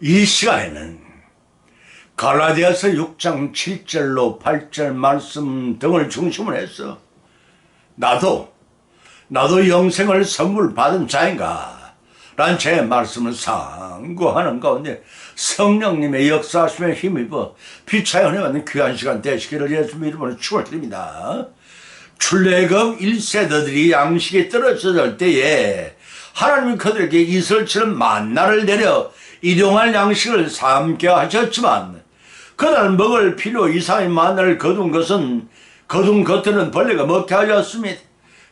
이 시간에는 갈라디아서 6장 7절로 8절 말씀 등을 중심으로 해서 나도 영생을 선물 받은 자인가 라는 제 말씀을 상고하는 가운데 성령님의 역사하심에 힘입어 피차연에 받는 귀한 시간 되시기를 예수 이름으로 축원드립니다. 출애굽 1세대들이 양식이 떨어졌을 때에 하나님이 그들에게 이슬처럼 만나를 내려 일용할 양식을 삼게 하셨지만 그날 먹을 필요 이상의 만나를 거둔 것들은 벌레가 먹게 하였습니다.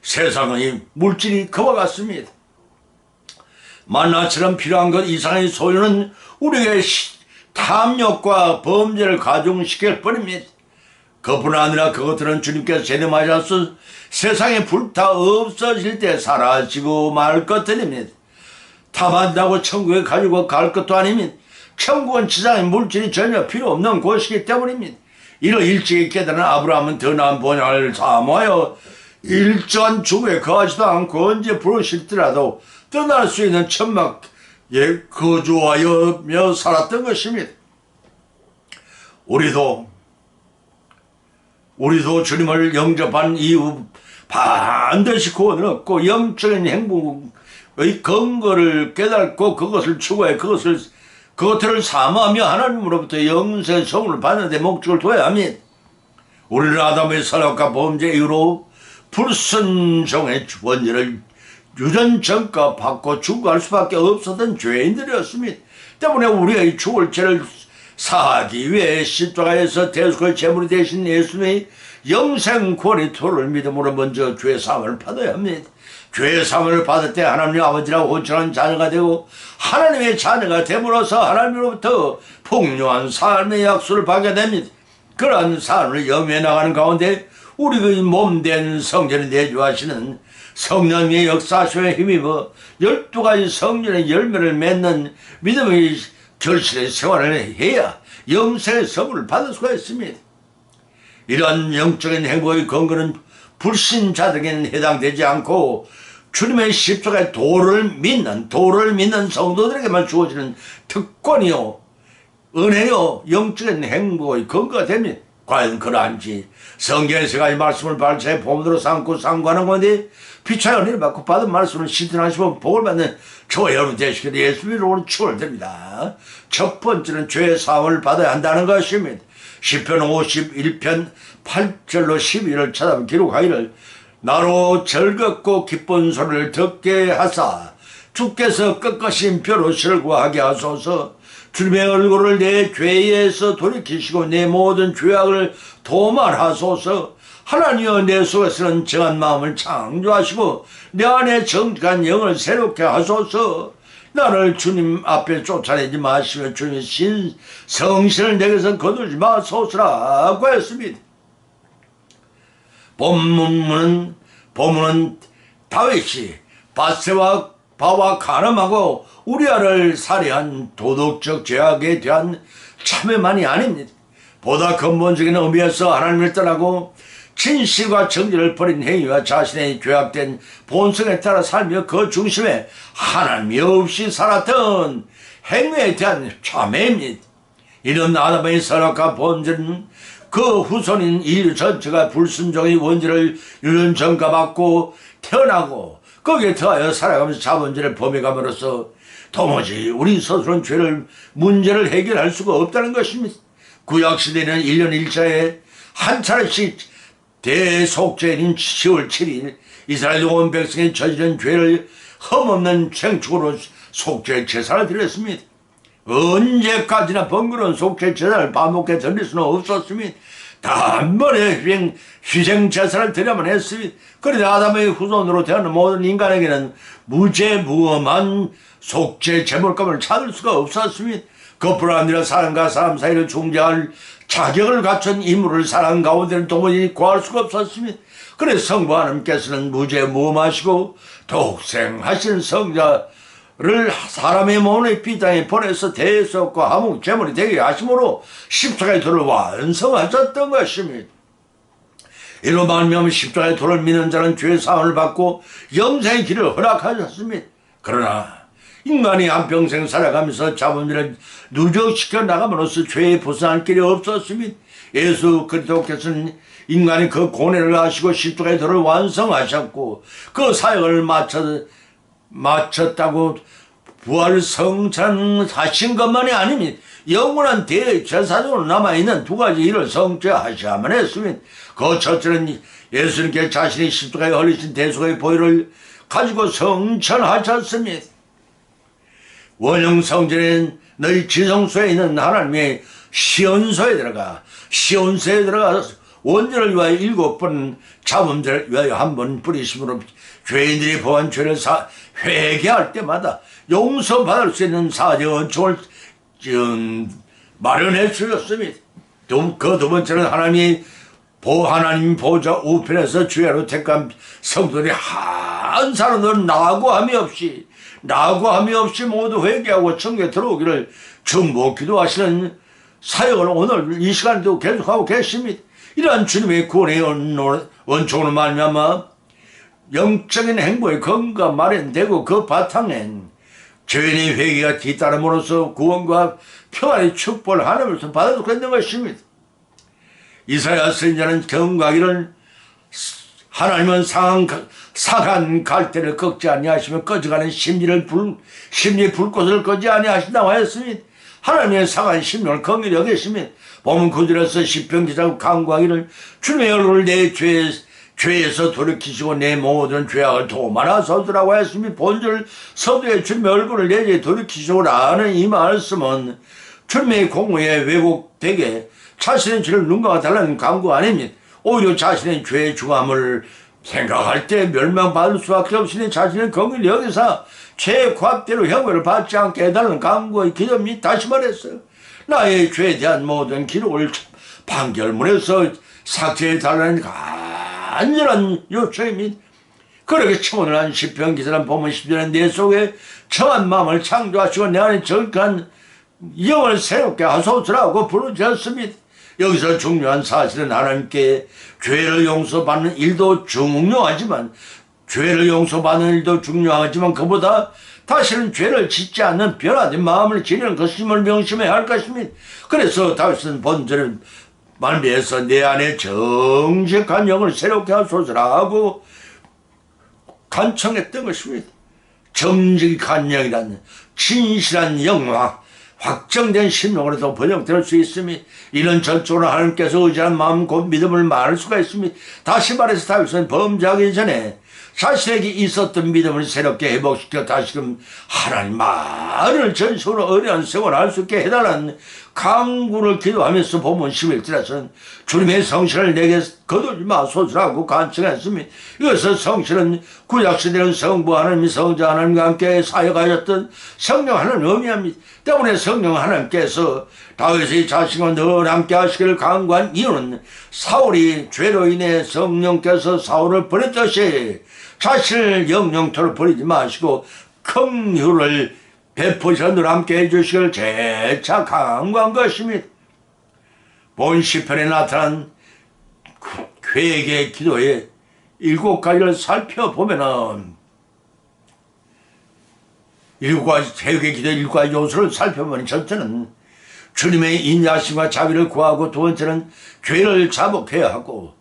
세상의 물질이 그와 같습니다. 만나처럼 필요한 것 이상의 소유는 우리에게 탐욕과 범죄를 가중시킬 뿐입니다. 그뿐 아니라 그것들은 주님께서 재림하셔서 세상에 불타 없어질 때 사라지고 말 것들입니다. 탐한다고 천국에 가지고 갈 것도 아닙니다. 천국은 지상의 물질이 전혀 필요 없는 곳이기 때문입니다. 이를 일찍이 깨달은 아브라함은 더 나은 본향을 사모하여 일전 주에 거하지도 않고 언제 부르실지라도 떠날 수 있는 천막에 거주하여 살았던 것입니다. 우리도 주님을 영접한 이후 반드시 구원을 얻고 영적인 행복의 근거를 깨닫고 그것을 추구해 그것들을 사모하며 하나님으로부터 영생의 선물을 받는 데 목적을 둬야 합니다. 우리는 아담의 선악과 범죄 이후로 불순종의 원죄를 유전전가 받고 죽어갈 수밖에 없었던 죄인들이었습니다. 때문에 우리의 죽을 죄를 사하기 위해 십자가에서 대속의 제물이 되신 예수님의 영생 구원의 도를 믿음으로 먼저 죄 사함을 받아야 합니다. 죄 사함을 받을 때 하나님 아버지라고 호칭하는 자녀가 되고 하나님의 자녀가 됨으로써 하나님으로부터 풍요한 삶의 약속을 받게 됩니다. 그러한 삶을 영위해 나가는 가운데 우리의 몸된 성전을 내주하시는 성령의 역사하심에 힘입어 12가지 성전의 열매를 맺는 믿음의 결실의 생활을 해야 영생의 선물을 받을 수가 있습니다. 이러한 영적인 행복의 근거는 불신자들에게는 해당되지 않고 주님의 십자가의 도를 믿는 성도들에게만 주어지는 특권이요 은혜요 영적인 행복의 근거가 됩니다. 과연 그러한지 성경에서 이 말씀을 발차에 본으로 삼고 상고하는 건데 피차의 은혜를 받고 받은 말씀을 실천하시면 복을 받는 저와 여러분 되시기를 예수 이름으로 축원드립니다. 첫 번째는 죄의 사함을 받아야 한다는 것입니다. 시편 51편 8절로 12절을 찾아보면 기록하기를 나로 즐겁고 기쁜 소리를 듣게 하사 주께서 꺾으신 뼈로 설구하게 하소서. 주님의 얼굴을 내 죄에서 돌이키시고 내 모든 죄악을 도말하소서. 하나님여 내 속에서는 정한 마음을 창조하시고 내 안에 정직한 영을 새롭게 하소서. 나를 주님 앞에 쫓아내지 마시며 주님의 성신을 내게서 거두지 마소서라고 했습니다. 본문은 다윗이 바와 간음하고 우리아를 살해한 도덕적 죄악에 대한 참회만이 아닙니다. 보다 근본적인 의미에서 하나님을 떠나고 진실과 정의를 버린 행위와 자신의 죄악된 본성에 따라 살며 그 중심에 하나님이 없이 살았던 행위에 대한 참회입니다. 이런 아담의 선악과 범죄는 그 후손인 인류 전체가 불순종의 원죄를 유전전가받고 태어나고 거기에 더하여 살아가면서 자본죄를 범해감으로써 도무지 우리 스스로는 문제를 해결할 수가 없다는 것입니다. 구약시대는 1년 1차에 한 차례씩 대속죄인 10월 7일 이스라엘 온 백성이 저지른 죄를 흠없는 생축으로 속죄 제사를 드렸습니다. 언제까지나 번거로운 속죄 제사를 반복해 드릴 수는 없었습니다. 단번에 희생 제사를 드려야만 했습니다. 그러나 아담의 후손으로 태어난 모든 인간에게는 무죄무험한 속죄 제물감을 찾을 수가 없었습니다. 그뿐 아니라 사람과 사람 사이를 중재할 자격을 갖춘 인물을 사람 가운데는 도무지 구할 수가 없었습니다. 그래서 성부 하나님께서는 무죄무험하시고 독생하신 성자를 사람의 몸의 비장에 보내서 대속과 화목 제물이 되게 하심으로 십자가의 도를 완성하셨던 것입니다. 이로 말미암아 십자가의 도를 믿는 자는 죄 사함을 받고 영생의 길을 허락하셨습니다. 그러나 인간이 한평생 살아가면서 자본주의를 누적시켜 나감으로써 죄에 벗어날 길이 없었으니 예수 그리스도께서는 인간이 그 고뇌를 하시고 십자가의 도를 완성하셨고 그 사역을 마쳤다고 부활 성찬하신 것만이 아닙니다. 영원한 대제사장으로 남아있는 두 가지 일을 성취하셔야만 했으면 그 첫째는 예수님께 자신이 십자가에 흘리신 대속의 보혈을 가지고 성찬하셨습니다. 원형 성전에는 너희 지성소에 있는 하나님의 시온소에 들어가 원죄를 위하여 7번 자범죄를 위하여 1번 뿌리심으로 죄인들이 범한 죄를 회개할 때마다 용서받을 수 있는 사죄 은총을 마련해 주셨습니다. 그 두 번째는 하나님 보좌 우편에서 주야로 택한 성도들이 한 사람도 낙오함이 없이 모두 회개하고 천국에 들어오기를 중보 기도하시는 사역을 오늘 이 시간에도 계속하고 계십니다. 이러한 주님의 구원의 원총으로 말미암아 영적인 행보의 근거가 마련되고 그 바탕엔 죄인의 회개가 뒤따름으로써 구원과 평안의 축복을 하나님으로서 받아들고 있는 것입니다. 이사야 선지자는 경고하기를 하나님은 상한 갈대를 꺾지 아니하시며 꺼져가는 심리의 불꽃을 꺼지 아니하신다고 하였습니다. 하나님의 상한 심령을 긍휼히 여기십니다. 보면 구절에서 시편 기자가 강구하기를 주님의 얼굴을 내 죄에서 돌이키시고 내 모든 죄악을 도말하소서라고 했습니다. 본절 서두에 주님의 얼굴을 내 죄에 돌이키시고라는 이 말씀은 주님의 공의에 왜곡되게 자신의 죄를 눈감아 달라는 강구 아닙니다. 오히려 자신의 죄의 중함을 생각할 때 멸망받을 수밖에 없으니 자신의 긍휼히 여기서 죄의 과대로 형벌을 받지 않게 해달라는 강구의 기도입니다. 다시 말했어요. 나의 죄에 대한 모든 기록을 판결문에서 삭제해달라는 간절한 요청입니다. 그렇게 청원을 한 시편 기사는 보면 10절에 내 속에 정한 마음을 창조하시고 내 안에 정직한 영을 새롭게 하소서라고 부르셨습니다. 여기서 중요한 사실은 하나님께 죄를 용서받는 일도 중요하지만 그보다 다시는 죄를 짓지 않는 변화된 마음을 지니는 것임을 명심해야 할 것입니다. 그래서 다윗은 본절을 말미에서 내 안에 정직한 영을 새롭게 하소서라고 간청했던 것입니다. 정직한 영이란 진실한 영과 확정된 심령으로도 번역될 수 있으며 이런 전적으로 하나님께서 의지한 마음 곧 믿음을 말할 수가 있습니다. 다시 말해서 다윗은 범죄하기 전에 자신에게 있었던 믿음을 새롭게 회복시켜 다시금 하나님 말을 전적으로 어려운 생활을 할 수 있게 해달라는 강구를 기도하면서 보면 11절에서는 주님의 성실을 내게 거두지 마소서라고 간청했습니다. 이것은 성실은 구약시대는 성부 하나님이 성자 하나님과 함께 사역하였던 성령 하나님을 의미합니다. 때문에 성령 하나님께서 다윗의 자신과 늘 함께 하시기를 강구한 이유는 사울이 죄로 인해 성령께서 사울을 버렸듯이 자신을 영영토로 버리지 마시고 긍휼을 베푸셔 늘 함께 해주시기를 재차 강구한 것입니다. 본 시편에 나타난 회개 기도의 7가지를 살펴보면은 회개 기도의 7가지 요소를 살펴보면 첫째는 주님의 인자심과 자비를 구하고 두 번째는 죄를 자복해야 하고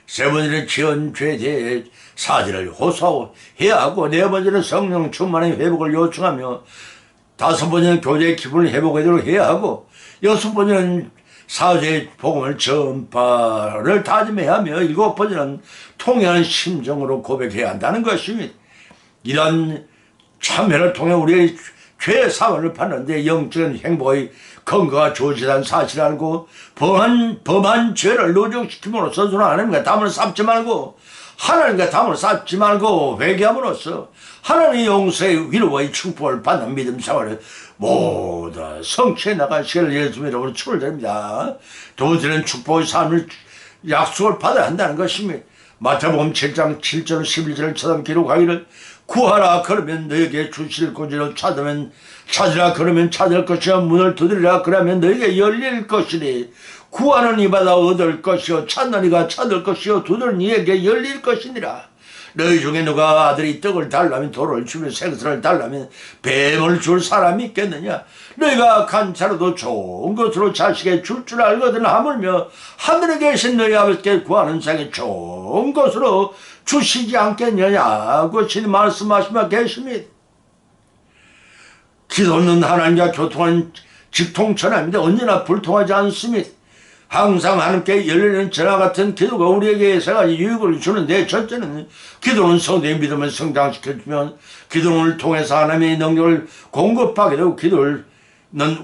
세 번째는 지은 죄에 대해 사죄를 호소해야 하고 네 번째는 성령 충만의 회복을 요청하며 다섯 번째는 교제의 기분을 회복하도록 해야 하고 여섯 번째는 사죄의 복음을 전파를 다짐해야 하며 일곱 번째는 통회하는 심정으로 고백해야 한다는 것입니다. 이런 참회를 통해 우리의 죄의 사원을 받는데 영적인 행복의 근거가 주어지다는 사실을 알고 범한 죄를 누적시킴으로써 하나님과 담을 쌓지 말고 회개함으로써 하나님의 용서의 위로와의 축복을 받는 믿음 생활을 모두 성취해 나가시기를 예수님 이름으로 축원드립니다. 두 번째는 축복의 삶을 약속을 받아야 한다는 것입니다. 마태복음 7장 7절 11절을 처럼 기록하기를 구하라 그러면 너에게 주실 것이요 찾으라 그러면 찾을 것이요 문을 두드리라 그러면 너에게 열릴 것이니 구하는 이마다 얻을 것이요 찾는 이가 찾을 것이요 두드리는 이에게 열릴 것이니라. 너희 중에 누가 아들이 떡을 달라면 돌을 주며 생선을 달라면 뱀을 줄 사람이 있겠느냐. 너희가 간차라도 좋은 것으로 자식에 줄 줄 알거든 하물며 하늘에 계신 너희 아버지께 구하는 생에 좋은 것으로 주시지 않겠느냐고 주님 말씀하시며 계십니다. 기도는 하나님과 교통한 직통천하입니다. 언제나 불통하지 않습니다. 항상 하나님께 열리는 전화 같은 기도가 우리에게 세 가지 유익을 주는데, 첫째는 기도는 성도의 믿음을 성장시켜주면 기도를 통해서 하나님의 능력을 공급하게 되고, 기도는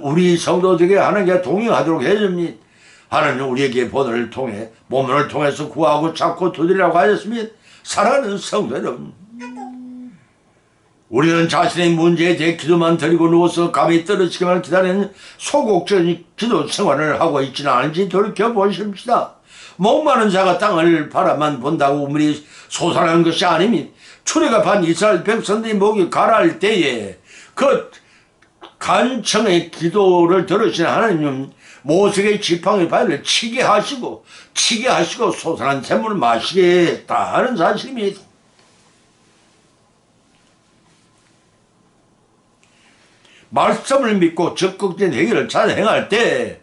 우리 성도들에게 하나님과 동행하도록 해줍니다. 하나님은 우리에게 본을 통해 몸을 통해서 구하고 찾고 두드리라고 하셨습니다. 사랑하는 성도 여러분, 우리는 자신의 문제에 대해 기도만 드리고 누워서 감이 떨어지기만 기다리는 소극적인 기도 생활을 하고 있지는 않은지 돌이켜보십시다. 목마른 자가 땅을 바라만 본다고 우물이 솟아나는 것이 아닙니다. 출애굽한 이스라엘 백성들이 목이 가라앉을 때에 그 간청의 기도를 들으신 하나님은 모세의 지팡이 바위를 치게 하시고 솟아난 샘물을 마시게 했다는 사실입니다. 말씀을 믿고 적극적인 행위를 잘 행할 때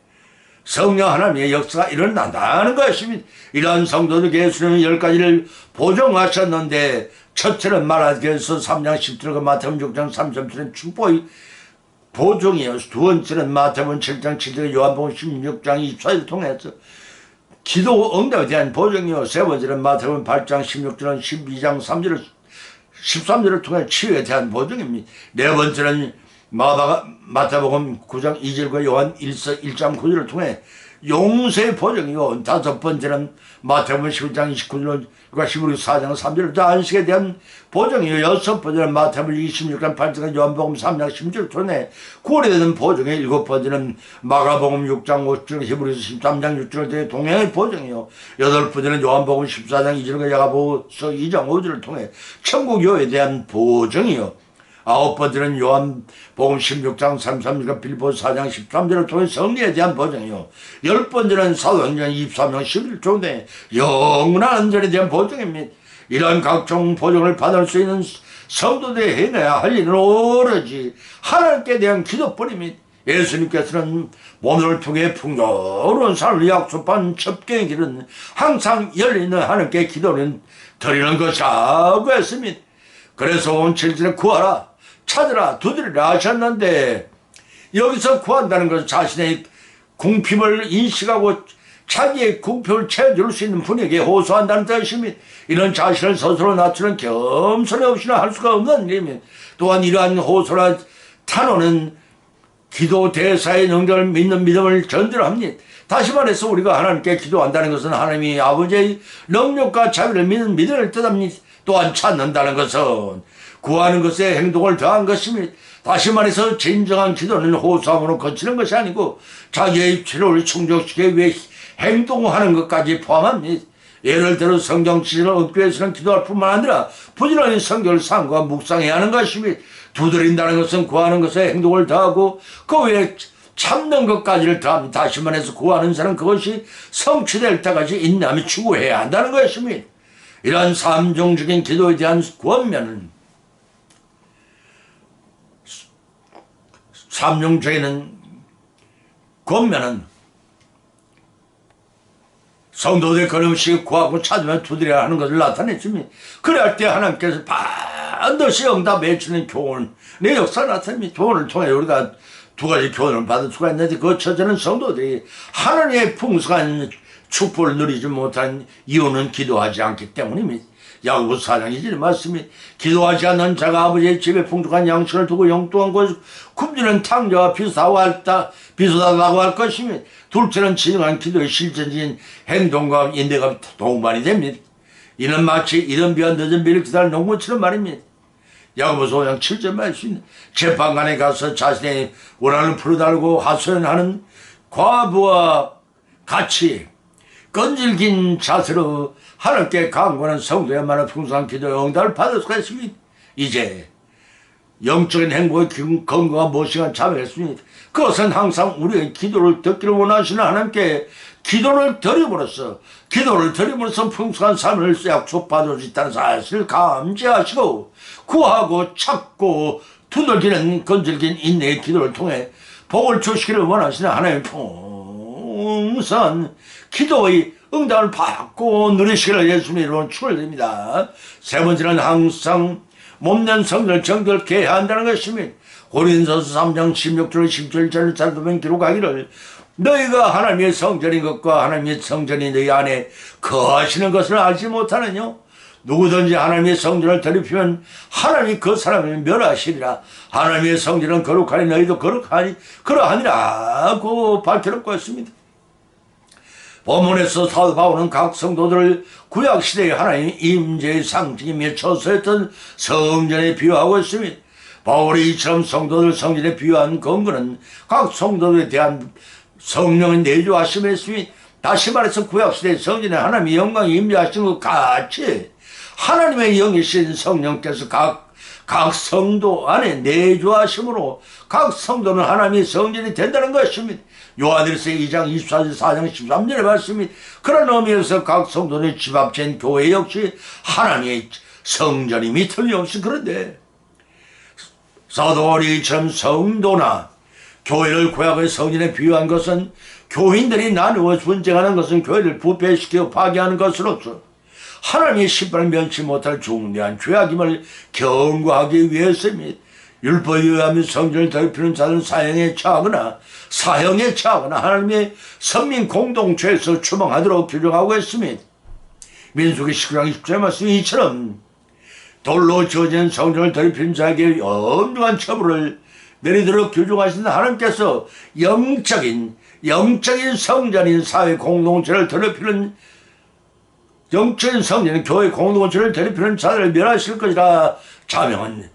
성령 하나님의 역사가 일어난다는 것입니다. 이러한 성도들에게 예수님은 10가지를 보정하셨는데, 첫째는 말하기에서 3장 10절과 마태복음 6장 33절은 축복의 보정이요. 두 번째는 마태복음 7장 7절, 요한복음 16장 24절을 통해서 기도 응답에 대한 보정이요. 세 번째는 마태복음 8장 16절은 12장 3절을 13절을 통해 치유에 대한 보정입니다. 네 번째는 마태복음 9장 2절과 요한 1장 9절을 통해 용서의 보정이고, 다섯 번째는 마태복음 11장 29절과 히브리 4장 3절을 안식에 대한 보정이고, 여섯 번째는 마태복음 26장 8절과 요한복음 3장 10절을 통해 구원에 대한 보정이고, 일곱 번째는 마가복음 6장 5절 히브리서 13장 6절을 통해 동행의 보정이요, 여덟 번째는 요한복음 14장 2절과 야고보서 2장 5절을 통해 천국요에 대한 보정이요, 아홉 번째는 요한복음 16장 33절과 빌보서 4장 13절을 통해 성리에 대한 보정이요, 열 번째는 사도행전 23장 11절에 영원한 안전에 대한 보정입니다. 이러한 각종 보정을 받을 수 있는 성도들이 행해야 할 일은 오로지 하나님께 대한 기도뿐입니다. 예수님께서는 몸을 통해 풍요로운 삶을 약속한 첩경의 길은 항상 열리는 하나님께 기도를 드리는 것이라고 했습니다. 그래서 온 7절에 구하라, 찾으라, 두드리라 하셨는데, 여기서 구한다는 것은 자신의 궁핍을 인식하고 자기의 궁핍을 채워줄 수 있는 분에게 호소한다는 뜻입니다. 이런 자신을 스스로 낮추는 겸손이 없이는 할 수가 없는 일입니다. 또한 이러한 호소나 탄원은 기도 대사의 능력을 믿는 믿음을 전제합니다. 다시 말해서 우리가 하나님께 기도한다는 것은 하나님이 아버지의 능력과 자비를 믿는 믿음을 뜻합니다. 또한 찾는다는 것은 구하는 것에 행동을 더한 것입니다. 다시 말해서 진정한 기도는 호소함으로 거치는 것이 아니고 자기의 필요를 충족시키기 위해 행동하는 것까지 포함합니다. 예를 들어 성경 지식을 얻기 위해서는 기도할 뿐만 아니라 부지런히 성경을 상고하 묵상해야 하는 것입니다. 두드린다는 것은 구하는 것에 행동을 더하고 그 외에 참는 것까지를 더합니다. 다시 말해서 구하는 사람은 그것이 성취될 때까지 인내하며 추구해야 한다는 것입니다. 이러한 삼종적인 기도에 대한 권면은, 삼종적인 권면은 성도들 끊임없이 구하고 찾으며 두드려야 하는 것을 나타냈습니다. 그럴 때 하나님께서 반드시 응답해 주는 교훈, 내 역사가 나타납니다. 교훈을 통해 우리가 두 가지 교훈을 받을 수가 있는데, 그 첫째는 성도들이 하나님의 풍성한 축복을 누리지 못한 이유는 기도하지 않기 때문입니다. 야고보서 4장 2절의 말씀이 기도하지 않는 자가 아버지의 집에 풍족한 양식을 두고 영뚱한 곳 굶주린 탕자와 비슷하다고 할 것이며, 둘째는 진정한 기도의 실천적인 행동과 인내가 동반이 됩니다. 이는 마치 이른 비와 늦은 비를 기다리는 농부처럼 말입니다. 야고보서 5장 7절 말씀입니다. 재판관에 가서 자신의 원한을 풀어달라고 하소연하는 과부와 같이 끈질긴 자세로 하나님께 간구하는 성도야말로 풍성한 기도의 응답을 받을 수가 있습니다. 이제 영적인 행복의 근거가 무엇인가 자명했습니다. 그것은 항상 우리의 기도를 듣기를 원하시는 하나님께 기도를 드림으로써 풍성한 삶을 약속받을 수 있다는 사실을 감지하시고 구하고 찾고 두들기는 건질긴 인내의 기도를 통해 복을 주시기를 원하시는 하나님의 풍성한 기도의 응답을 받고 누리시기를 예수님의 이름으로 축원드립니다. 세 번째는 항상 몸된 성전을 정결케 해야 한다는 것입니다. 고린도서 3장 16절 17절을 찾아보면 기록하기를 너희가 하나님의 성전인 것과 하나님의 성전이 너희 안에 거하시는 것을 알지 못하느냐. 누구든지 하나님의 성전을 더럽히면 하나님이 그 사람을 멸하시리라. 하나님의 성전은 거룩하니 너희도 그러하니라고 밝혀놓고 있습니다. 본문에서 사도 바울은 각 성도들을 구약시대의 하나님의 임재의 상징이며 처소였던 성전에 비유하고 있습니다. 바울이 이처럼 성도들 성전에 비유한 근거는 각 성도들에 대한 성령의 내주하심이었습니다. 다시 말해서 구약시대의 성전에 하나님의 영광이 임재하신 것 같이 하나님의 영이신 성령께서 각 성도 안에 내주하심으로 각 성도는 하나님의 성전이 된다는 것입니다. 요한일서 2장 24절 4장 13절의 말씀이 그런 의미에서 각 성도는 집합된 교회 역시 하나님의 성전임이 틀림없이 그런데 사도 바울이 이처럼 성도나 교회를 구약의 성전에 비유한 것은 교인들이 나누어 분쟁하는 것은 교회를 부패시켜 파괴하는 것으로서 하나님의 심판을 면치 못할 중대한 죄악임을 경고하기 위해서입니다. 율법에 의하면 성전을 더럽히는 자는 사형에 처하거나 하나님의 선민 공동체에서 추방하도록 규정하고 있습니다. 민수기 19장 20절의 말씀이 이처럼 돌로 지어진 성전을 더럽히는 자에게 엄중한 처벌을 내리도록 규정하신 하나님께서 영적인 성전인 사회 공동체를 더럽히는 영적인 성전인 교회 공동체를 더럽히는 자들을 멸하실 것이라 자명한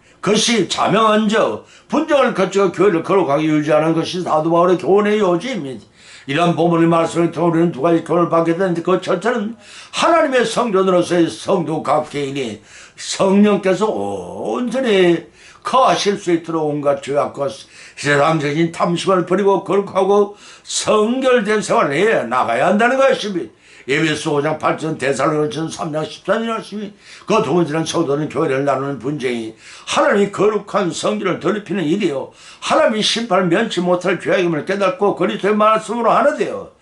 저 분쟁을 거쳐 교회를 거룩하게 유지하는 것이 사도 바울의 교훈의 요지입니다. 이러한 본문의 말씀을 통해 우리는 두 가지 교훈을 받게 되는데 그 첫째는 하나님의 성전으로서의 성도 각 개인이 성령께서 온전히 거하실 수 있도록 온갖 죄악과 세상적인 탐심을 버리고 거룩하고 성결된 생활을 해 나가야 한다는 것입니다. 에베소 5장 8절 데살로니가서 3장 14절 말씀이 그 두 번째는 성도는 교회를 나누는 분쟁이 하나님이 거룩한 성전을 더럽히는 일이요 하나님이 심판을 면치 못할 죄악임을 깨닫고 그리스도의 말씀으로 하나되어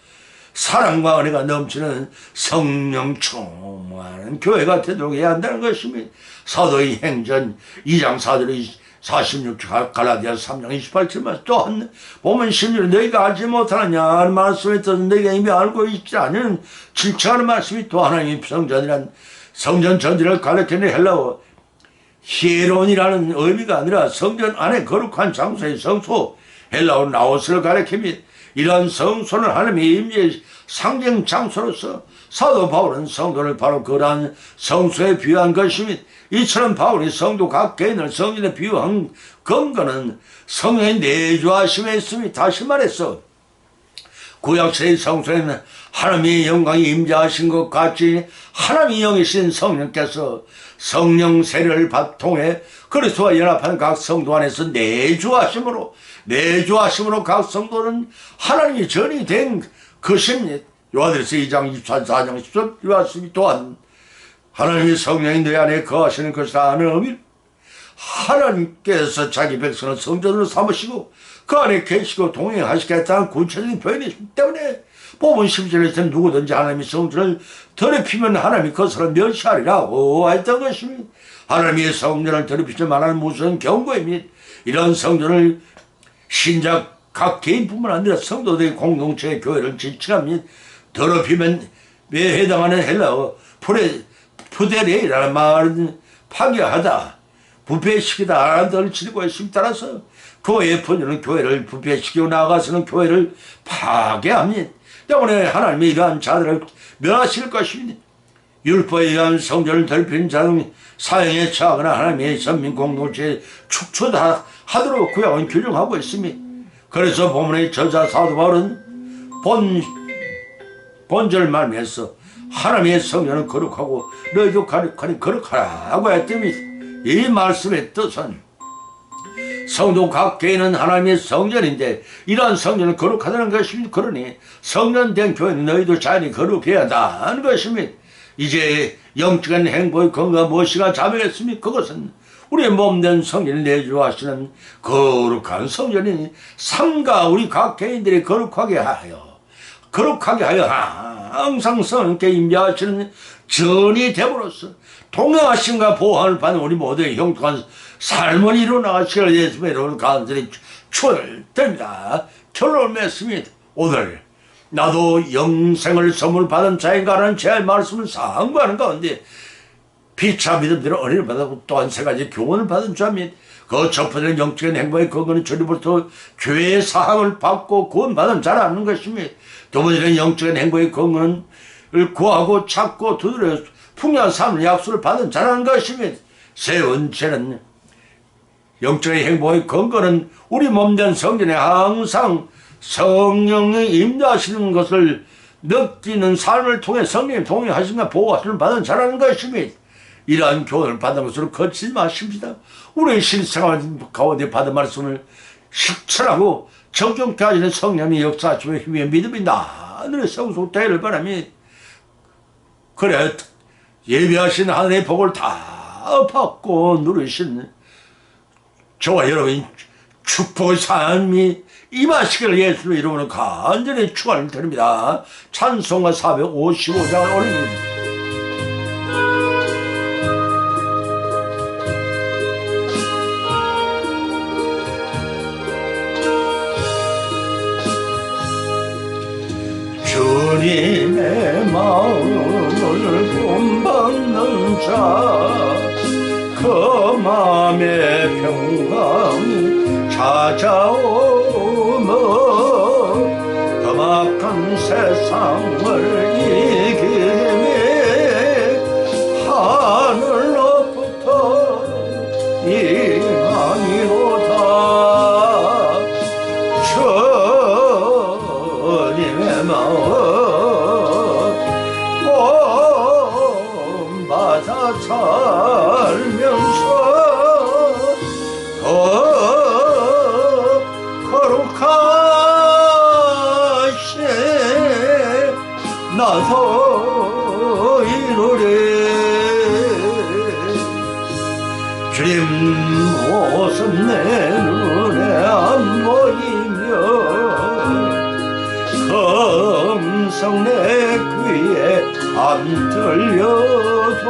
사랑과 은혜가 넘치는 성령 충만한 교회가 되도록 해야 한다는 것입니다. 사도의 행전 2장 4절의 46절 갈라디아서 3장 28절 말씀 또한 보면 16절 너희가 알지 못하느냐 하는 말씀에 떠서 너희가 이미 알고 있지 않은 질책하는 말씀이 또 하나님의 성전이란 성전 전체를 가리키는 헬라어 히에론이라는 의미가 아니라 성전 안에 거룩한 장소의 성소 헬라어 나오스를 가리킵니다. 이러한 성소는 하나님의 임재의 상징 장소로서 사도 바울은 성도를 바로 그러한 성소에 비유한 것입니다. 이처럼 바울이 성도 각 개인을 성전에 비유한 근거는 성령의 내주하심에 있습니다. 다시 말해서 구약시대의 성소에는 하나님의 영광이 임재하신 것 같이 하나님의 영이신 성령께서 성령 세례를 통해 그리스도와 연합한 각 성도 안에서 내주하심으로 각 성도는 하나님이 전이 된 것입니다. 요한일서 2장 24장 10절 말씀이 또한 하나님의 성령이 내 안에 거하시는 것이라 하는 의미 하나님께서 자기 백성을 성전으로 삼으시고 그 안에 계시고 동행하시겠다는 구체적인 표현이기 때문에 본문 10절에서는 누구든지 하나님의 성전을 더럽히면 하나님이 그 사람을 멸시하리라고 했던 것입니다. 하나님의 성전을 더럽히지 말라는 무슨 경고입니다. 이런 성전을 신자 각 개인뿐만 아니라 성도들의 공동체의 교회를 지칭합니다. 더럽히면 왜 해당하는 헬라어 푸데레이라는 말은 파괴하다, 부패시키다 라는 뜻을 지니고 있습니다. 따라서 교회의 본질은 교회를 부패시키고 나아가서는 교회를 파괴합니다. 때문에 하나님이 이러한 자들을 멸하실 것입니다. 율법에 의한 성전을 더럽히는 자는 사형에 처하거나 하나님의 선민 공동체에 축초하도록 구약은 규정하고 있습니다. 그래서 본문의 저자 사도 바울은 본절 말미에서 하나님의 성전은 거룩하고 너희도 거룩하라고 했더니 이 말씀의 뜻은 성도 각 개인은 하나님의 성전인데 이러한 성전은 거룩하다는 것입니다. 그러니 성전된 교회는 너희도 자연히 거룩해야 한다는 것입니다. 이제 영적인 행복의 건강가 무엇이가 자명했습니까? 그것은 우리의 몸된 성전을 내주하시는 거룩한 성전이니 삶과 우리 각 개인들이 거룩하게 하여 항상 성령께 임재하시는 전이 됨으로써 동행하심과 보호함을 받는 우리 모두의 형통한 삶을 이루어나가시기를 예수의 이름으로 간절히 축원드립니다. 결론을 맺습니다. 오늘 나도 영생을 선물 받은 자인가라는 제 말씀을 상고하는 가운데 피차 믿음대로 은혜를 받았고 또한 세 가지 교훈을 받은 자입니다. 그 첫 번째는 영적인 행복의 근거는 주님으로부터 죄의 사함을 받고 구원받은 자라는 것입니다. 두 번째는 영적인 행복의 근거는 구하고 찾고 두드려 풍요한 삶의 약속을 받은 자라는 것입니다. 세 번째는 영적인 행복의 근거는 우리 몸된 성전에 항상 성령이 임재하시는 것을 느끼는 삶을 통해 성령이 동행하심과 보호하심을 받은 자라는 것입니다. 이러한 교훈을 받은 것으로 거치지 마십시다. 우리의 실생활 가운데 받은 말씀을 실천하고 적용케 하시는 성령의 역사하심의 힘의 믿음이 나늘의 성숙되기를 바라며 그래 예비하신 하늘의 복을 다 받고 누리신 저와 여러분이 축복의 삶이 임하시기를 예수의 이름으로 간절히 축원을 드립니다. 찬송가 455장을 올립니다. 주님의 마음을 본받는 자, 그 마음의 평강 찾아오며 험악한 세상을 이기며 하늘로부터 임하니로다. 주님의 마음 본받아 살면서 거룩하신 나서 이루리. 주님 모습 내 눈에 안 보이며 음성 내 귀에 안 들려도